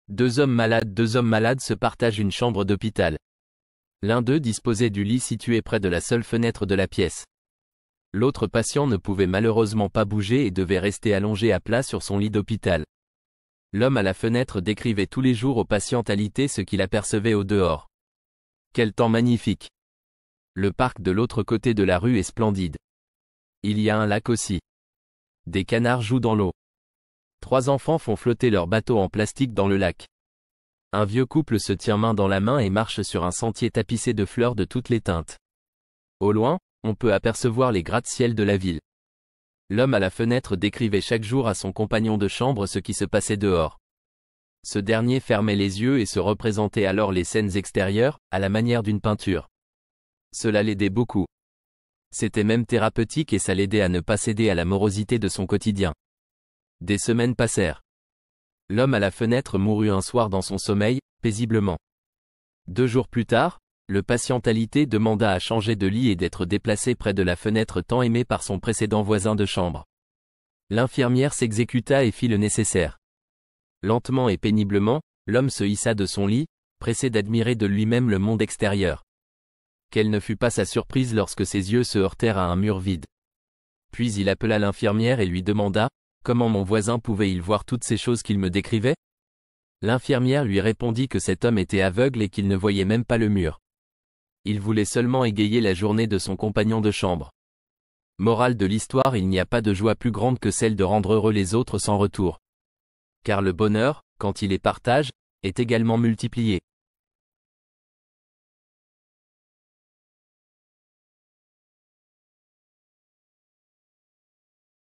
Deux hommes malades se partagent une chambre d'hôpital. L'un d'eux disposait du lit situé près de la seule fenêtre de la pièce. L'autre patient ne pouvait malheureusement pas bouger et devait rester allongé à plat sur son lit d'hôpital. L'homme à la fenêtre décrivait tous les jours au patient alité ce qu'il apercevait au dehors. Quel temps magnifique! Le parc de l'autre côté de la rue est splendide. Il y a un lac aussi. Des canards jouent dans l'eau. 3 enfants font flotter leur bateau en plastique dans le lac. Un vieux couple se tient main dans la main et marche sur un sentier tapissé de fleurs de toutes les teintes. Au loin, on peut apercevoir les gratte-ciel de la ville. L'homme à la fenêtre décrivait chaque jour à son compagnon de chambre ce qui se passait dehors. Ce dernier fermait les yeux et se représentait alors les scènes extérieures, à la manière d'une peinture. Cela l'aidait beaucoup. C'était même thérapeutique et ça l'aidait à ne pas céder à la morosité de son quotidien. Des semaines passèrent. L'homme à la fenêtre mourut un soir dans son sommeil, paisiblement. 2 jours plus tard, le patient alité demanda à changer de lit et d'être déplacé près de la fenêtre tant aimée par son précédent voisin de chambre. L'infirmière s'exécuta et fit le nécessaire. Lentement et péniblement, l'homme se hissa de son lit, pressé d'admirer de lui-même le monde extérieur. Quelle ne fut pas sa surprise lorsque ses yeux se heurtèrent à un mur vide. Puis il appela l'infirmière et lui demanda « Comment mon voisin pouvait-il voir toutes ces choses qu'il me décrivait ?» L'infirmière lui répondit que cet homme était aveugle et qu'il ne voyait même pas le mur. Il voulait seulement égayer la journée de son compagnon de chambre. Morale de l'histoire: il n'y a pas de joie plus grande que celle de rendre heureux les autres sans retour. Car le bonheur, quand il est partage, est également multiplié.